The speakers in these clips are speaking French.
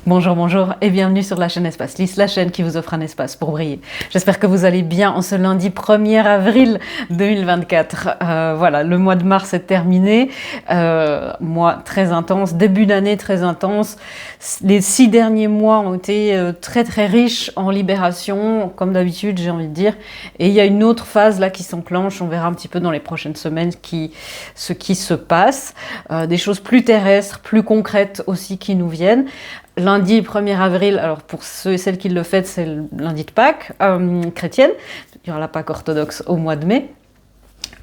Bonjour, bonjour et bienvenue sur la chaîne Espace Lys, la chaîne qui vous offre un espace pour briller. J'espère que vous allez bien en ce lundi 1er avril 2024. Voilà, le mois de mars est terminé, mois très intense, début d'année très intense. Les 6 derniers mois ont été très très riches en libération, comme d'habitude j'ai envie de dire. Et il y a une autre phase là qui s'enclenche, on verra un petit peu dans les prochaines semaines ce qui se passe. Des choses plus terrestres, plus concrètes aussi qui nous viennent. Lundi 1er avril, alors pour ceux et celles qui le fêtent, c'est le lundi de Pâques chrétienne. Il y aura la Pâques orthodoxe au mois de mai.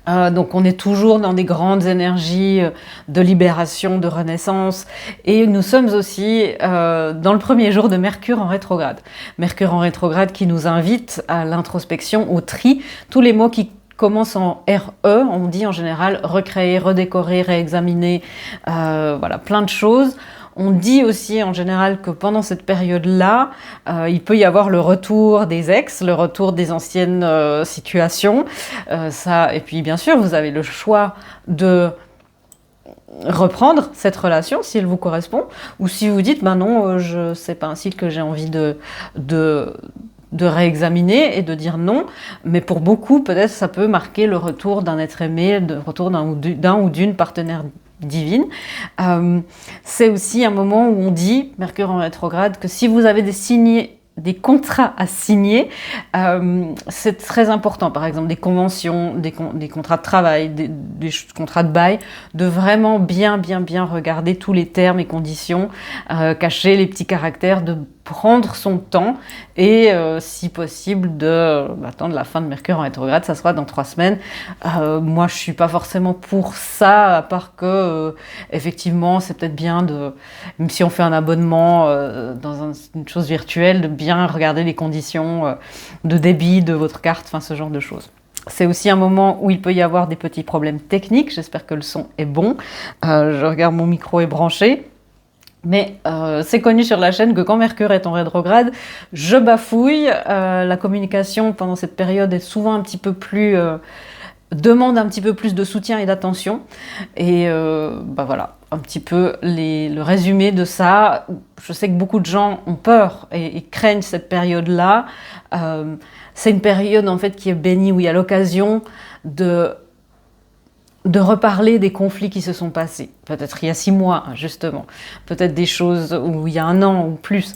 Donc on est toujours dans des grandes énergies de libération, de renaissance. Et nous sommes aussi dans le premier jour de Mercure en rétrograde. Mercure en rétrograde qui nous invite à l'introspection, au tri. Tous les mots qui commencent en RE, on dit en général recréer, redécorer, réexaminer, voilà, plein de choses. On dit aussi en général que pendant cette période-là, il peut y avoir le retour des ex, le retour des anciennes situations. Et puis bien sûr, vous avez le choix de reprendre cette relation si elle vous correspond, ou si vous dites, ben non, c'est pas un cycle que j'ai envie de réexaminer et de dire non, mais pour beaucoup, peut-être ça peut marquer le retour d'un être aimé, le retour d'un ou d'une partenaire divine. C'est aussi un moment où on dit, Mercure en rétrograde, que si vous avez des contrats à signer, c'est très important, par exemple des conventions, des contrats de travail, des contrats de bail, de vraiment bien regarder tous les termes et conditions, cacher les petits caractères, de prendre son temps et si possible d'attendre la fin de Mercure en rétrograde, ça sera dans 3 semaines. Moi je suis pas forcément pour ça, à part que effectivement c'est peut-être bien même si on fait un abonnement dans une chose virtuelle, de bien regarder les conditions de débit de votre carte, enfin ce genre de choses. C'est aussi un moment où il peut y avoir des petits problèmes techniques, j'espère que le son est bon. Je regarde, mon micro est branché. Mais c'est connu sur la chaîne que quand Mercure est en rétrograde, je bafouille. La communication pendant cette période est souvent un petit peu plus... demande un petit peu plus de soutien et d'attention. Et voilà, un petit peu le résumé de ça. Je sais que beaucoup de gens ont peur et craignent cette période-là. C'est une période en fait qui est bénie, où il y a l'occasion de reparler des conflits qui se sont passés. Peut-être il y a 6 mois, justement. Peut-être des choses où il y a 1 an ou plus.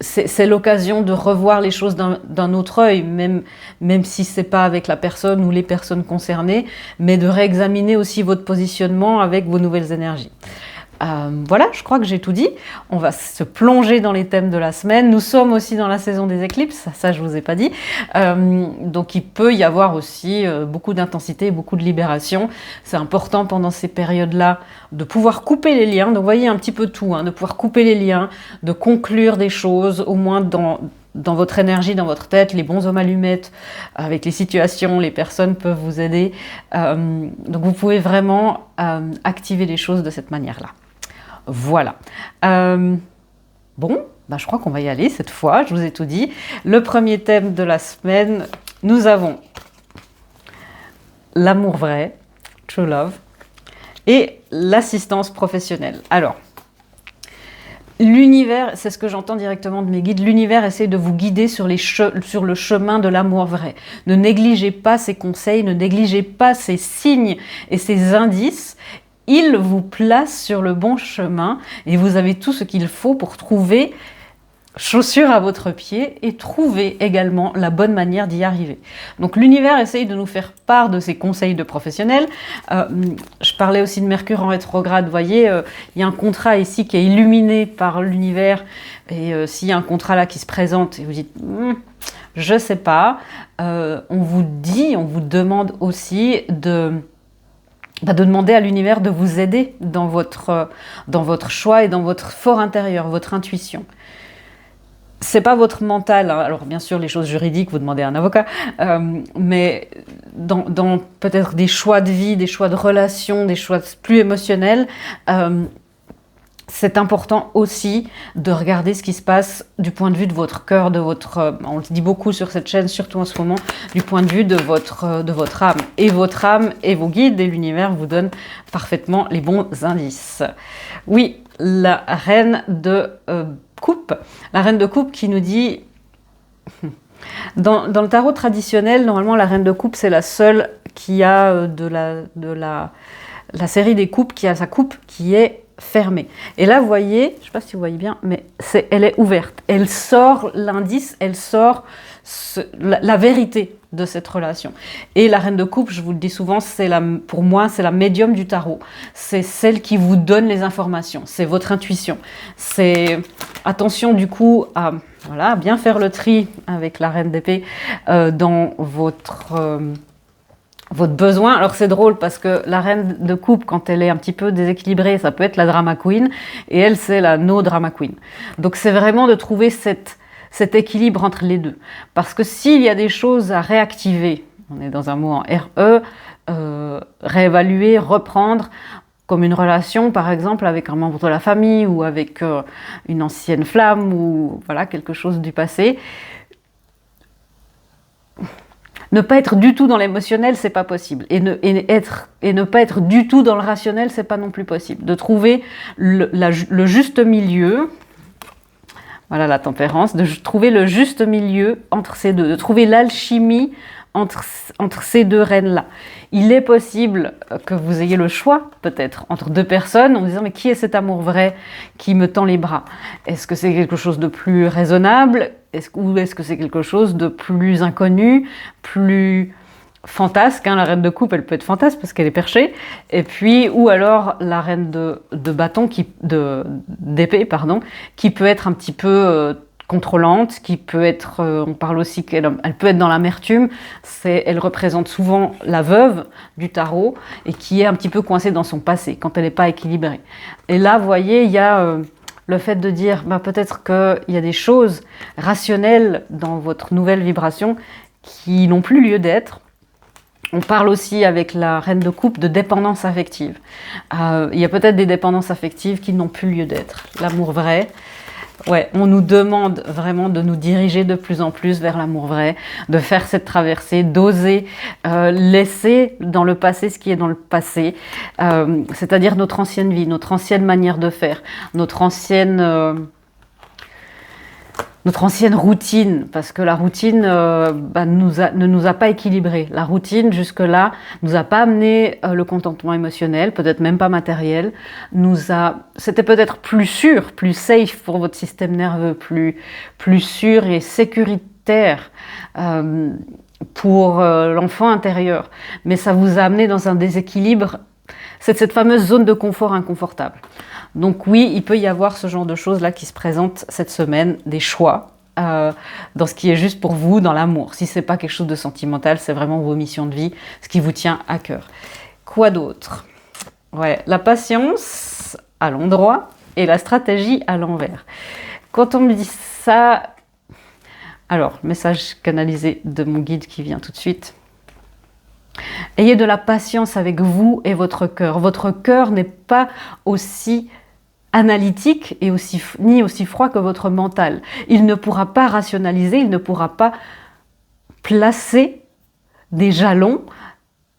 C'est l'occasion de revoir les choses d'un autre œil, même si c'est pas avec la personne ou les personnes concernées, mais de réexaminer aussi votre positionnement avec vos nouvelles énergies. Voilà, je crois que j'ai tout dit. On va se plonger dans les thèmes de la semaine. Nous sommes aussi dans la saison des éclipses, ça je vous ai pas dit. Donc il peut y avoir aussi beaucoup d'intensité, beaucoup de libération. C'est important pendant ces périodes-là de pouvoir couper les liens. Donc vous voyez un petit peu tout, de pouvoir couper les liens, de conclure des choses, au moins dans votre énergie, dans votre tête, les bons hommes allumettes, avec les situations, les personnes peuvent vous aider. Donc vous pouvez vraiment activer les choses de cette manière-là. Voilà. Bon, je crois qu'on va y aller cette fois, je vous ai tout dit. Le premier thème de la semaine, nous avons l'amour vrai, true love, et l'assistance professionnelle. Alors, l'univers, c'est ce que j'entends directement de mes guides, l'univers essaie de vous guider sur le chemin de l'amour vrai. Ne négligez pas ses conseils, ne négligez pas ses signes et ses indices. Il vous place sur le bon chemin et vous avez tout ce qu'il faut pour trouver chaussure à votre pied et trouver également la bonne manière d'y arriver. Donc l'univers essaye de nous faire part de ses conseils de professionnels. Je parlais aussi de Mercure en rétrograde, vous voyez, il y a un contrat ici qui est illuminé par l'univers, et s'il y a un contrat là qui se présente et vous dites je sais pas, on vous demande aussi de demander à l'univers de vous aider dans votre choix et dans votre fort intérieur, votre intuition. C'est pas votre mental, alors bien sûr les choses juridiques, vous demandez à un avocat, mais dans peut-être des choix de vie, des choix de relations, des choix plus émotionnels, c'est important aussi de regarder ce qui se passe du point de vue de votre cœur, de votre, on le dit beaucoup sur cette chaîne, surtout en ce moment, du point de vue de votre âme. Et votre âme et vos guides et l'univers vous donnent parfaitement les bons indices. Oui, la reine de coupe. La reine de coupe qui nous dit... Dans le tarot traditionnel, normalement, la reine de coupe, c'est la seule qui a de la série des coupes, qui a sa coupe qui est fermée. Et là, vous voyez, je ne sais pas si vous voyez bien, mais elle est ouverte. Elle sort l'indice, elle sort la vérité de cette relation. Et la reine de coupe, je vous le dis souvent, pour moi, c'est la médium du tarot. C'est celle qui vous donne les informations. C'est votre intuition. C'est attention du coup à bien faire le tri avec la reine d'épée dans votre besoin. Alors c'est drôle parce que la reine de coupe, quand elle est un petit peu déséquilibrée, ça peut être la drama queen, et elle, c'est la no drama queen. Donc c'est vraiment de trouver cet équilibre entre les deux. Parce que s'il y a des choses à réactiver, on est dans un mot en RE, réévaluer, reprendre, comme une relation par exemple avec un membre de la famille ou avec une ancienne flamme ou voilà, quelque chose du passé. Ne pas être du tout dans l'émotionnel, c'est pas possible. Et ne pas être du tout dans le rationnel, c'est pas non plus possible. De trouver le juste milieu, voilà la tempérance, de trouver le juste milieu entre ces deux, de trouver l'alchimie entre ces deux reines-là. Il est possible que vous ayez le choix, peut-être, entre deux personnes, en vous disant, mais qui est cet amour vrai qui me tend les bras? Est-ce que c'est quelque chose de plus raisonnable? Ou est-ce que c'est quelque chose de plus inconnu, plus fantasque, hein? La reine de coupe, elle peut être fantasque parce qu'elle est perchée. Et puis, ou alors la reine de bâton, d'épée, pardon, qui peut être un petit peu contrôlante, qui peut être, on parle aussi qu'elle peut être dans l'amertume, elle représente souvent la veuve du tarot et qui est un petit peu coincée dans son passé, quand elle n'est pas équilibrée. Et là, vous voyez, il y a le fait de dire, peut-être qu'il y a des choses rationnelles dans votre nouvelle vibration qui n'ont plus lieu d'être. On parle aussi avec la reine de coupe de dépendance affective. Il y a peut-être des dépendances affectives qui n'ont plus lieu d'être. L'amour vrai, ouais, on nous demande vraiment de nous diriger de plus en plus vers l'amour vrai, de faire cette traversée, d'oser laisser dans le passé ce qui est dans le passé, c'est-à-dire notre ancienne vie, notre ancienne manière de faire, notre ancienne routine, parce que la routine ne nous a pas équilibrés. La routine, jusque-là, nous a pas amené le contentement émotionnel, peut-être même pas matériel. C'était peut-être plus sûr, plus safe pour votre système nerveux, plus sûr et sécuritaire pour l'enfant intérieur. Mais ça vous a amené dans un déséquilibre. C'est cette fameuse zone de confort inconfortable. Donc oui, il peut y avoir ce genre de choses-là qui se présentent cette semaine, des choix dans ce qui est juste pour vous, dans l'amour. Si c'est pas quelque chose de sentimental, c'est vraiment vos missions de vie, ce qui vous tient à cœur. Quoi d'autre? Ouais, la patience à l'endroit et la stratégie à l'envers. Quand on me dit ça... Alors, message canalisé de mon guide qui vient tout de suite. Ayez de la patience avec vous et votre cœur. Votre cœur n'est pas aussi analytique et ni aussi froid que votre mental. Il ne pourra pas rationaliser, il ne pourra pas placer des jalons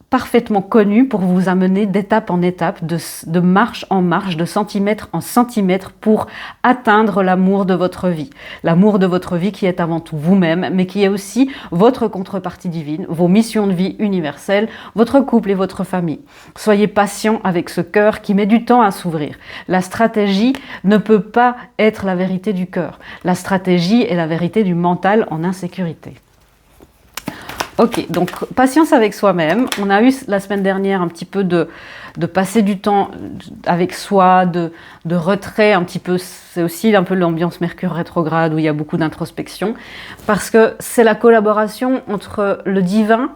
parfaitement connus pour vous amener d'étape en étape, de marche en marche, de centimètre en centimètre pour atteindre l'amour de votre vie. L'amour de votre vie qui est avant tout vous-même, mais qui est aussi votre contrepartie divine, vos missions de vie universelles, votre couple et votre famille. Soyez patient avec ce cœur qui met du temps à s'ouvrir. La stratégie ne peut pas être la vérité du cœur. La stratégie est la vérité du mental en insécurité. Ok, donc patience avec soi-même. On a eu la semaine dernière un petit peu de passer du temps avec soi, de retrait un petit peu. C'est aussi un peu l'ambiance Mercure rétrograde où il y a beaucoup d'introspection. Parce que c'est la collaboration entre le divin,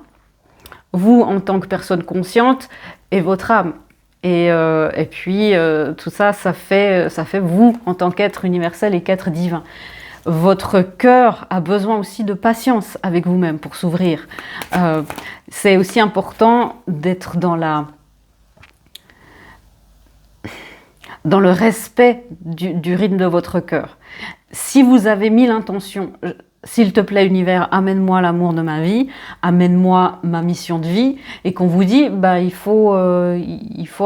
vous en tant que personne consciente, et votre âme. Et puis tout ça, ça fait vous en tant qu'être universel et qu'être divin. Votre cœur a besoin aussi de patience avec vous-même pour s'ouvrir. C'est aussi important d'être dans dans le respect du rythme de votre cœur. Si vous avez mis l'intention, s'il te plaît univers, amène-moi l'amour de ma vie, amène-moi ma mission de vie, et qu'on vous dit, il faut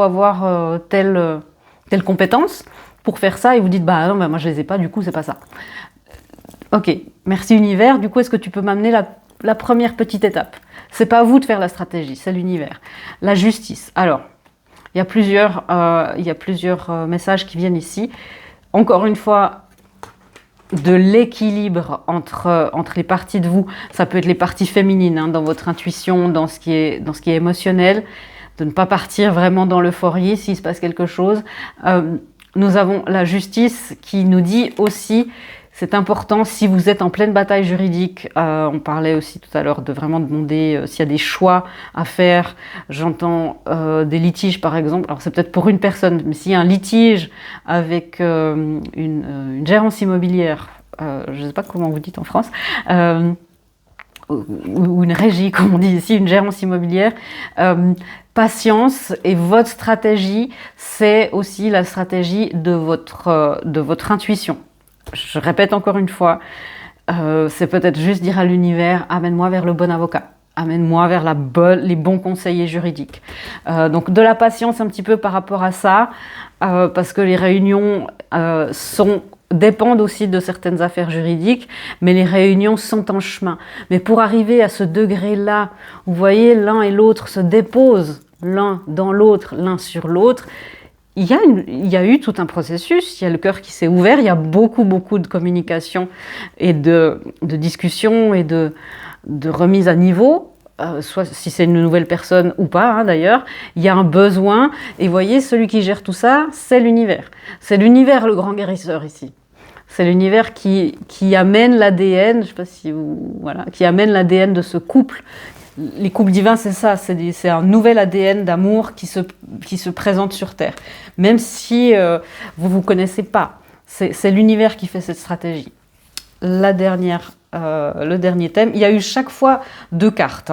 avoir telle compétence pour faire ça, et vous dites, non, moi je les ai pas, du coup c'est pas ça. Ok, merci univers, du coup est-ce que tu peux m'amener la première petite étape? C'est pas à vous de faire la stratégie, c'est l'univers. La justice. Alors, il y a plusieurs messages qui viennent ici. Encore une fois, de l'équilibre entre les parties de vous. Ça peut être les parties féminines, dans votre intuition, dans ce qui est émotionnel, de ne pas partir vraiment dans l'euphorie s'il se passe quelque chose. Nous avons la justice qui nous dit aussi, c'est important si vous êtes en pleine bataille juridique. On parlait aussi tout à l'heure de vraiment demander s'il y a des choix à faire. J'entends des litiges par exemple. Alors c'est peut-être pour une personne, mais s'il y a un litige avec une gérance immobilière, je ne sais pas comment vous dites en France, ou une régie, comme on dit ici, une gérance immobilière, patience, et votre stratégie, c'est aussi la stratégie de votre intuition. Je répète encore une fois, c'est peut-être juste dire à l'univers, amène-moi vers le bon avocat, amène-moi vers les bons conseillers juridiques. Donc de la patience un petit peu par rapport à ça, parce que les réunions dépendent aussi de certaines affaires juridiques, mais les réunions sont en chemin. Mais pour arriver à ce degré-là, vous voyez, l'un et l'autre se déposent l'un dans l'autre, l'un sur l'autre, il y a eu tout un processus, il y a le cœur qui s'est ouvert, il y a beaucoup de communication et de discussion et de remise à niveau, soit si c'est une nouvelle personne ou pas d'ailleurs, il y a un besoin, et vous voyez, celui qui gère tout ça, c'est l'univers. C'est l'univers le grand guérisseur ici. C'est l'univers qui amène l'ADN, je sais pas si qui amène l'ADN de ce couple. Les couples divins, c'est ça, c'est un nouvel ADN d'amour qui se présente sur Terre. Même si vous ne vous connaissez pas, c'est l'univers qui fait cette stratégie. Le dernier thème, il y a eu chaque fois 2 cartes.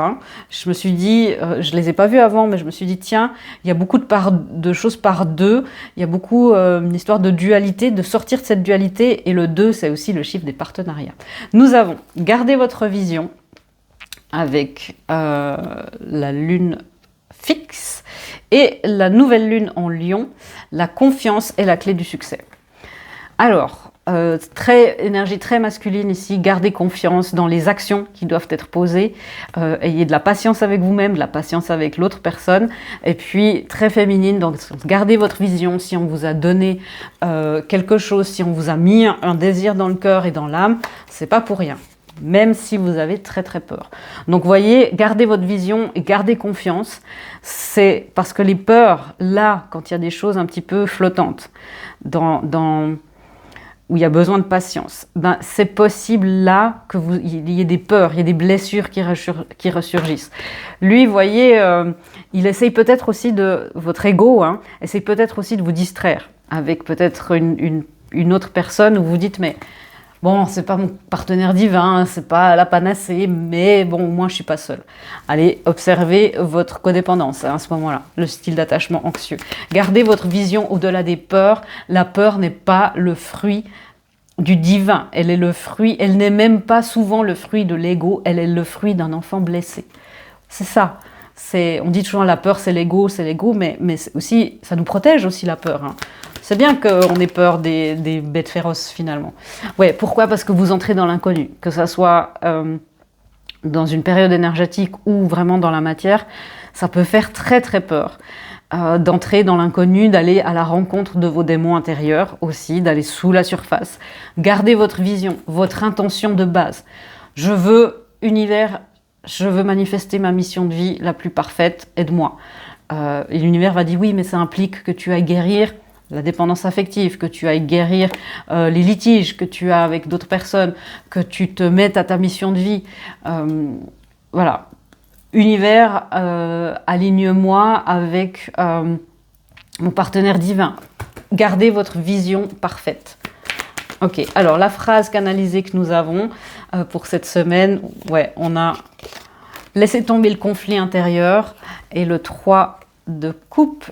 Je me suis dit, je ne les ai pas vues avant, mais je me suis dit, tiens, il y a beaucoup de choses par 2, il y a beaucoup une histoire de dualité, de sortir de cette dualité, et le 2, c'est aussi le chiffre des partenariats. Nous avons gardé votre vision, avec la lune fixe et la nouvelle lune en Lion, la confiance est la clé du succès. Alors, énergie très masculine ici, gardez confiance dans les actions qui doivent être posées, ayez de la patience avec vous-même, de la patience avec l'autre personne, et puis très féminine, donc gardez votre vision. Si on vous a donné quelque chose, si on vous a mis un désir dans le cœur et dans l'âme, c'est pas pour rien. Même si vous avez très peur. Donc voyez, gardez votre vision et gardez confiance. C'est parce que les peurs, là, quand il y a des choses un petit peu flottantes, où il y a besoin de patience, c'est possible là qu'il y ait des peurs, il y ait des blessures qui ressurgissent. Lui, voyez, il essaye peut-être aussi votre ego, essaye peut-être aussi de vous distraire avec peut-être une autre personne où vous dites, mais bon, c'est pas mon partenaire divin, c'est pas la panacée, mais bon, au moins je suis pas seule. Allez, observez votre codépendance à ce moment-là, le style d'attachement anxieux. Gardez votre vision au-delà des peurs. La peur n'est pas le fruit du divin, elle n'est même pas souvent le fruit de l'ego, elle est le fruit d'un enfant blessé. C'est ça. On dit toujours la peur c'est l'ego, mais aussi, ça nous protège aussi la peur. C'est bien qu'on ait peur des bêtes féroces finalement. Ouais, pourquoi? Parce que vous entrez dans l'inconnu, que ça soit dans une période énergétique ou vraiment dans la matière, ça peut faire très peur. D'entrer dans l'inconnu, d'aller à la rencontre de vos démons intérieurs aussi, d'aller sous la surface. Gardez votre vision, votre intention de base. Je veux, univers, je veux manifester ma mission de vie la plus parfaite, aide-moi. Et l'univers va dire oui, mais ça implique que tu ailles guérir la dépendance affective, que tu ailles guérir les litiges que tu as avec d'autres personnes, que tu te mettes à ta mission de vie. Voilà. Univers, aligne-moi avec mon partenaire divin. Gardez votre vision parfaite. Ok, alors la phrase canalisée que nous avons pour cette semaine, on a laissé tomber le conflit intérieur et le 3 de coupe.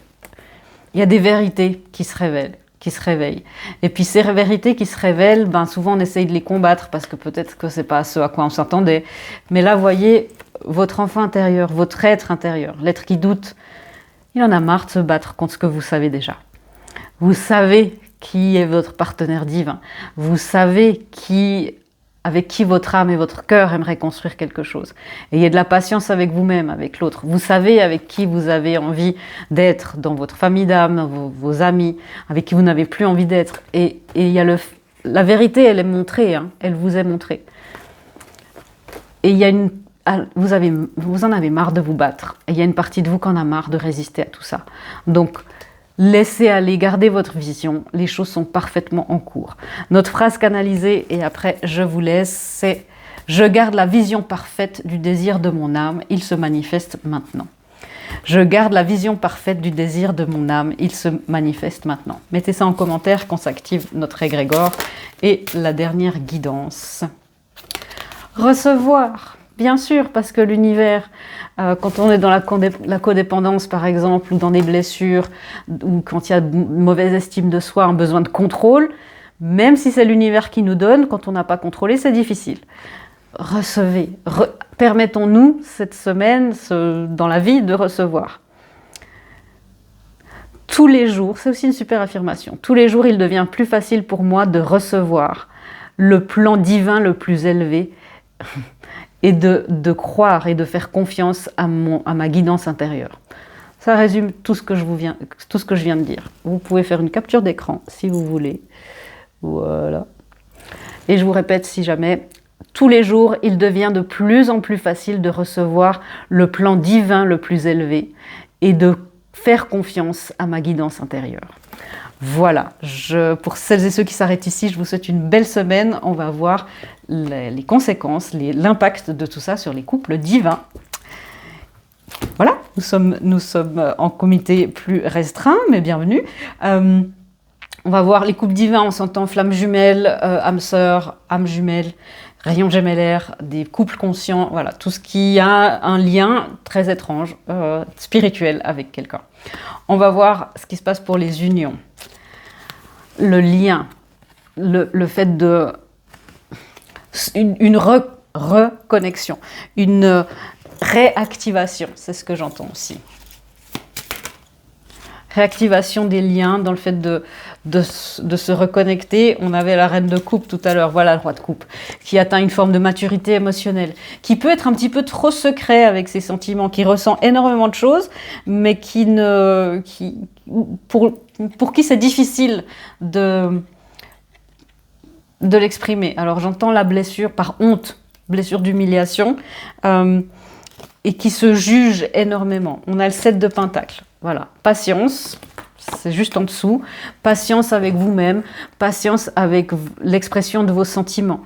Il y a des vérités qui se révèlent. qui se réveillent. Et puis ces vérités qui se révèlent, ben souvent on essaye de les combattre parce que peut-être que c'est pas ce à quoi on s'attendait. Mais là, voyez, votre enfant intérieur, votre être intérieur, l'être qui doute, il en a marre de se battre contre ce que vous savez déjà. Vous savez qui est votre partenaire divin. Vous savez avec qui votre âme et votre cœur aimeraient construire quelque chose. Ayez de la patience avec vous-même, avec l'autre. Vous savez avec qui vous avez envie d'être dans votre famille d'âme, vos amis, avec qui vous n'avez plus envie d'être. Et il y a la vérité, elle est montrée, hein, elle vous est montrée. Et il y a vous en avez marre de vous battre. Et il y a une partie de vous qui en a marre de résister à tout ça. Donc, laissez aller, gardez votre vision, les choses sont parfaitement en cours. Notre phrase canalisée, et après je vous laisse, c'est « Je garde la vision parfaite du désir de mon âme, il se manifeste maintenant ». Je garde la vision parfaite du désir de mon âme, il se manifeste maintenant. Mettez ça en commentaire quand s'active notre égrégore. Et la dernière guidance. Recevoir. Bien sûr, parce que l'univers, quand on est dans la codépendance par exemple, ou dans des blessures, ou quand il y a une mauvaise estime de soi, un besoin de contrôle, même si c'est l'univers qui nous donne, quand on n'a pas contrôlé, c'est difficile. Recevez, permettons-nous cette semaine, dans la vie, de recevoir. Tous les jours, c'est aussi une super affirmation, tous les jours il devient plus facile pour moi de recevoir le plan divin le plus élevé, et de croire et de faire confiance à ma guidance intérieure. Ça résume tout ce que je viens de dire. Vous pouvez faire une capture d'écran si vous voulez. Voilà. Et je vous répète, si jamais, tous les jours, il devient de plus en plus facile de recevoir le plan divin le plus élevé et de faire confiance à ma guidance intérieure. Voilà, pour celles et ceux qui s'arrêtent ici, je vous souhaite une belle semaine. On va voir les conséquences, l'impact de tout ça sur les couples divins. Voilà, nous sommes en comité plus restreint, mais bienvenue. On va voir les couples divins, on s'entend flamme jumelle, âme sœur, âme jumelle, rayon gémellaire, des couples conscients, voilà, tout ce qui a un lien très étrange, spirituel avec quelqu'un. On va voir ce qui se passe pour les unions. Le lien, le fait de... une reconnexion, une réactivation, c'est ce que j'entends aussi. Réactivation des liens dans le fait de se reconnecter. On avait la reine de coupe tout à l'heure, voilà le roi de coupe, qui atteint une forme de maturité émotionnelle, qui peut être un petit peu trop secret avec ses sentiments, qui ressent énormément de choses, mais pour qui c'est difficile de l'exprimer. Alors j'entends la blessure par honte, blessure d'humiliation, et qui se juge énormément. On a le 7 de Pentacle. Voilà, patience, c'est juste en dessous. Patience avec vous-même, patience avec l'expression de vos sentiments.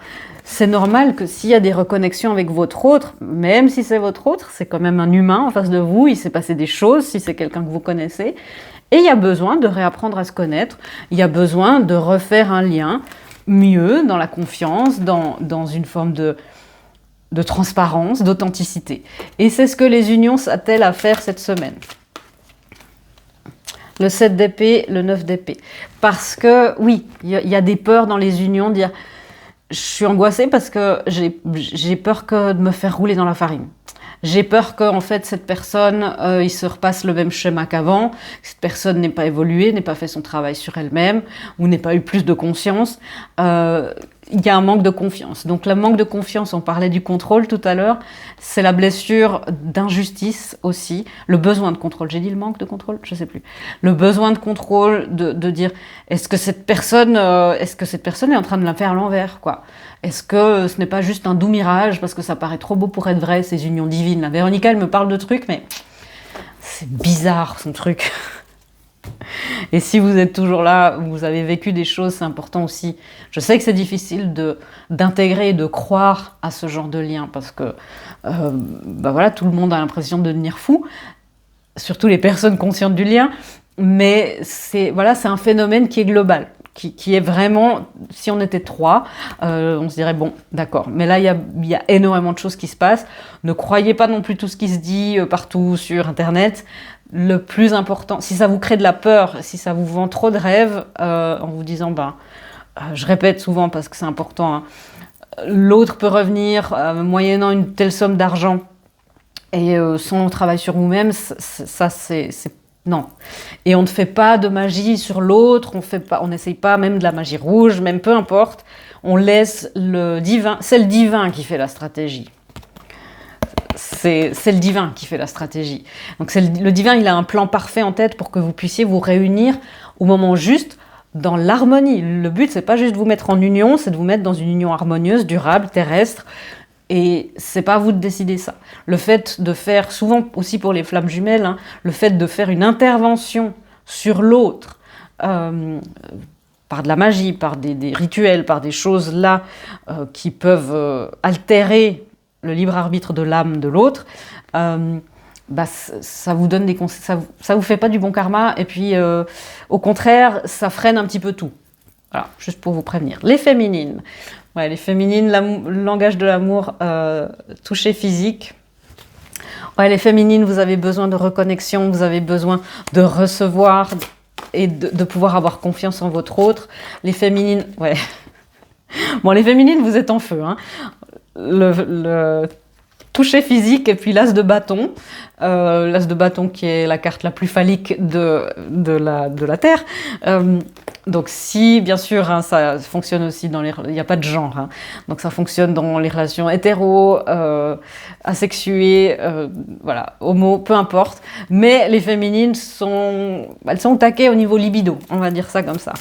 C'est normal que s'il y a des reconnexions avec votre autre, même si c'est votre autre, c'est quand même un humain en face de vous, il s'est passé des choses, si c'est quelqu'un que vous connaissez, et il y a besoin de réapprendre à se connaître, il y a besoin de refaire un lien mieux, dans la confiance, dans une forme de transparence, d'authenticité. Et c'est ce que les unions s'attellent à faire cette semaine. Le 7 d'épée, le 9 d'épée. Parce que, oui, il y a des peurs dans les unions, dire je suis angoissée parce que j'ai peur de me faire rouler dans la farine. J'ai peur que, en fait, cette personne, il se repasse le même schéma qu'avant, que cette personne n'ait pas évolué, n'ait pas fait son travail sur elle-même, ou n'ait pas eu plus de conscience. Il y a un manque de confiance. Donc, le manque de confiance, on parlait du contrôle tout à l'heure, c'est la blessure d'injustice aussi, le besoin de contrôle. J'ai dit le manque de contrôle? Je sais plus. Le besoin de contrôle, de dire, est-ce que cette personne est en train de la faire à l'envers, quoi? Est-ce que ce n'est pas juste un doux mirage, parce que ça paraît trop beau pour être vrai, ces unions divines? La Véronica, elle me parle de trucs, mais c'est bizarre, son truc. Et si vous êtes toujours là, vous avez vécu des choses, c'est important aussi. Je sais que c'est difficile d'intégrer et de croire à ce genre de lien, parce que voilà, tout le monde a l'impression de devenir fou, surtout les personnes conscientes du lien, mais c'est un phénomène qui est global. Qui est vraiment, si on était 3, on se dirait, bon, d'accord. Mais là, il y a énormément de choses qui se passent. Ne croyez pas non plus tout ce qui se dit partout sur Internet. le plus important, si ça vous crée de la peur, si ça vous vend trop de rêves, en vous disant, je répète souvent parce que c'est important, hein, l'autre peut revenir moyennant une telle somme d'argent et sans travail sur vous-même, ça c'est non. Et on ne fait pas de magie sur l'autre, on n'essaye pas même de la magie rouge, même peu importe. On laisse le divin, c'est le divin qui fait la stratégie. C'est le divin qui fait la stratégie. Donc le divin, il a un plan parfait en tête pour que vous puissiez vous réunir au moment juste, dans l'harmonie. Le but, c'est pas juste de vous mettre en union, c'est de vous mettre dans une union harmonieuse, durable, terrestre. Et c'est pas à vous de décider ça. Le fait de faire, souvent aussi pour les flammes jumelles, hein, le fait de faire une intervention sur l'autre, par de la magie, par des rituels, par des choses là qui peuvent altérer le libre arbitre de l'âme de l'autre, ça vous donne des conseils, ça vous fait pas du bon karma, et puis au contraire, ça freine un petit peu tout. Voilà, juste pour vous prévenir. Les féminines. Ouais, les féminines, le langage de l'amour, toucher physique. Ouais, les féminines, vous avez besoin de reconnexion, vous avez besoin de recevoir et de pouvoir avoir confiance en votre autre. Les féminines, ouais. Bon, les féminines, vous êtes en feu, hein. Le toucher physique et puis l'as de bâton. L'as de bâton qui est la carte la plus phallique de la Terre. Donc si, bien sûr, hein, ça fonctionne aussi dans il n'y a pas de genre, hein. Donc ça fonctionne dans les relations hétéro, asexuées, voilà, homo, peu importe. Mais les féminines elles sont au taquet au niveau libido, on va dire ça comme ça.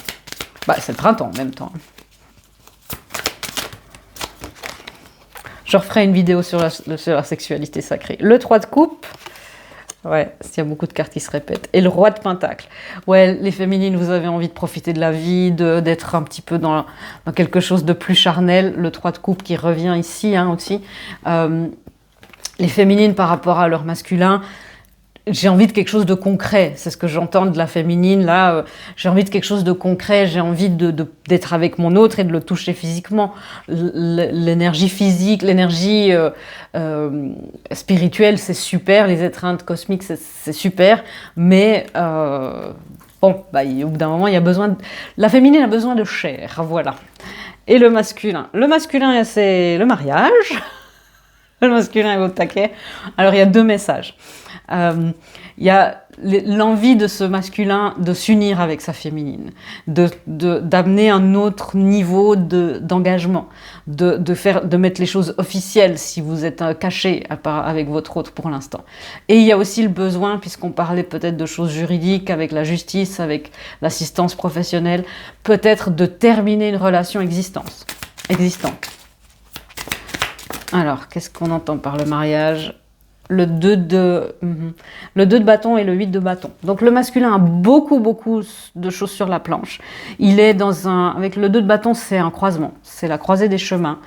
C'est le printemps en même temps. Je referai une vidéo sur la sexualité sacrée. Le 3 de coupe, ouais, il y a beaucoup de cartes qui se répètent. Et le roi de pentacle. Ouais, les féminines, vous avez envie de profiter de la vie, d'être un petit peu dans quelque chose de plus charnel. Le 3 de coupe qui revient ici, hein, aussi. Les féminines par rapport à leur masculin, j'ai envie de quelque chose de concret. C'est ce que j'entends de la féminine, là. J'ai envie de quelque chose de concret. J'ai envie d'être avec mon autre et de le toucher physiquement. L'énergie physique, l'énergie spirituelle, c'est super. Les étreintes cosmiques, c'est super. Mais au bout d'un moment, il y a besoin la féminine a besoin de chair, voilà. Et le masculin. Le masculin, c'est le mariage. Le masculin est au taquet. Alors, il y a 2 messages. Il y a l'envie de ce masculin de s'unir avec sa féminine, d'amener un autre niveau d'engagement, de mettre les choses officielles si vous êtes caché avec votre autre pour l'instant. Et il y a aussi le besoin, puisqu'on parlait peut-être de choses juridiques avec la justice, avec l'assistance professionnelle, peut-être de terminer une relation existante. Alors, qu'est-ce qu'on entend par le mariage ? Le 2 de bâton et le 8 de bâton. Donc le masculin a beaucoup de choses sur la planche. Il est avec le 2 de bâton, c'est un croisement, c'est la croisée des chemins.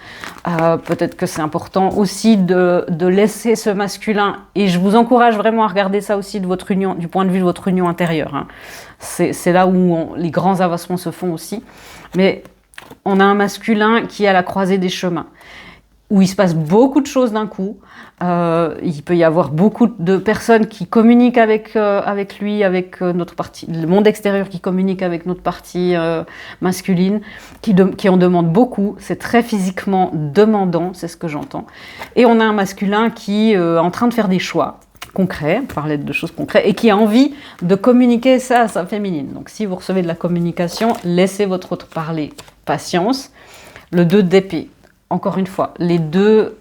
Peut-être que c'est important aussi de laisser ce masculin, et je vous encourage vraiment à regarder ça aussi de votre union, du point de vue de votre union intérieure, hein. C'est là où les grands avancements se font aussi. Mais on a un masculin qui est à la croisée des chemins, où il se passe beaucoup de choses d'un coup. Il peut y avoir beaucoup de personnes qui communiquent avec lui, avec notre partie, le monde extérieur qui communique avec notre partie masculine, qui en demande beaucoup. C'est très physiquement demandant, c'est ce que j'entends. Et on a un masculin qui est en train de faire des choix concrets, on parlait de choses concrètes, et qui a envie de communiquer ça à sa féminine. Donc si vous recevez de la communication, laissez votre autre parler. Patience. Le 2 d'épée. Encore une fois, les 2...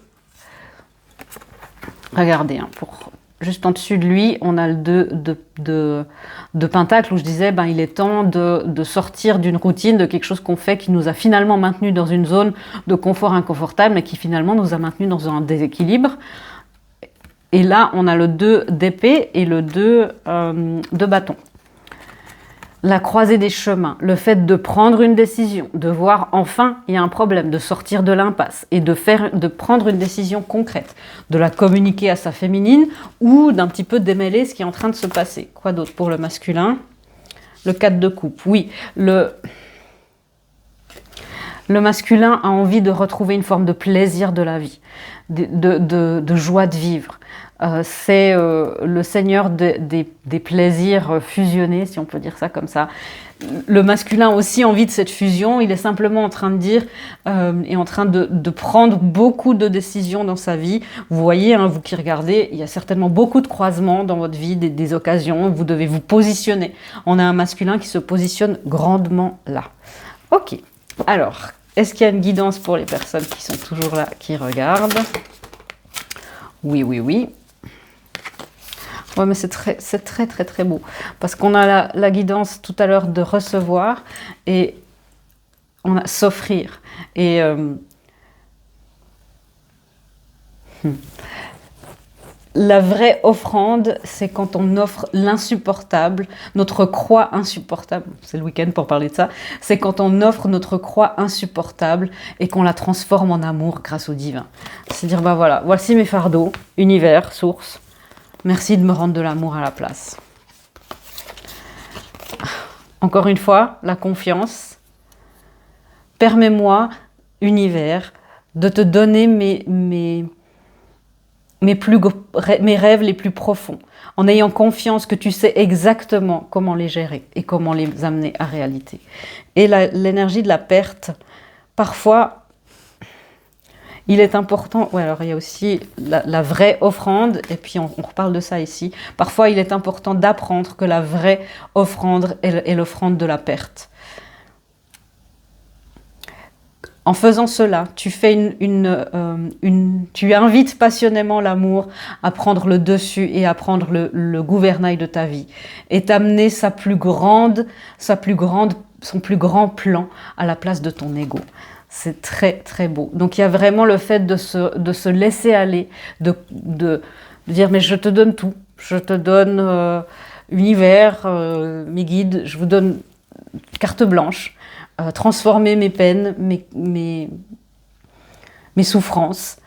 Regardez, hein, juste en dessus de lui, on a le 2 de pentacle où je disais, il est temps de sortir d'une routine, de quelque chose qu'on fait qui nous a finalement maintenu dans une zone de confort inconfortable, mais qui finalement nous a maintenu dans un déséquilibre. Et là, on a le 2 d'épée et le 2 de bâton. La croisée des chemins, le fait de prendre une décision, de voir enfin il y a un problème, de sortir de l'impasse et de prendre une décision concrète, de la communiquer à sa féminine ou d'un petit peu démêler ce qui est en train de se passer. Quoi d'autre pour le masculin ? Le 4 de coupe, oui. Le Le masculin a envie de retrouver une forme de plaisir de la vie, de joie de vivre. C'est le seigneur des plaisirs fusionnés, si on peut dire ça comme ça. Le masculin a aussi envie de cette fusion, il est simplement en train de dire, est en train de prendre beaucoup de décisions dans sa vie. Vous voyez, hein, vous qui regardez, il y a certainement beaucoup de croisements dans votre vie, des occasions, vous devez vous positionner. On a un masculin qui se positionne grandement là. Ok, alors, est-ce qu'il y a une guidance pour les personnes qui sont toujours là, qui regardent? Oui, oui, oui. Ouais, mais c'est très beau. Parce qu'on a la guidance tout à l'heure de recevoir et on a s'offrir. Et la vraie offrande, c'est quand on offre l'insupportable, notre croix insupportable. C'est le week-end pour parler de ça. C'est quand on offre notre croix insupportable et qu'on la transforme en amour grâce au divin. C'est dire, bah voilà, voici mes fardeaux, univers, source. Merci de me rendre de l'amour à la place. Encore une fois, la confiance. Permets-moi, univers, de te donner mes rêves les plus profonds, en ayant confiance que tu sais exactement comment les gérer et comment les amener à réalité. Et l'énergie de la perte, parfois, il est important, ouais, alors il y a aussi la vraie offrande, et puis on reparle de ça ici. Parfois, il est important d'apprendre que la vraie offrande est l'offrande de la perte. En faisant cela, tu fais tu invites passionnément l'amour à prendre le dessus et à prendre le gouvernail de ta vie et t'amener son plus grand plan à la place de ton ego. C'est très beau. Donc il y a vraiment le fait de se laisser aller, de dire mais je te donne tout, je te donne univers, mes guides, je vous donne carte blanche, transformer mes peines, mes souffrances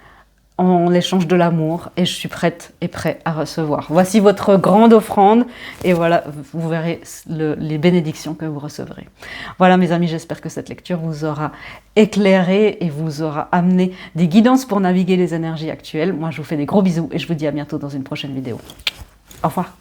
en échange de l'amour et je suis prête et prêt à recevoir. Voici votre grande offrande et voilà, vous verrez les bénédictions que vous recevrez. Voilà mes amis, j'espère que cette lecture vous aura éclairé et vous aura amené des guidances pour naviguer les énergies actuelles. Moi je vous fais des gros bisous et je vous dis à bientôt dans une prochaine vidéo. Au revoir.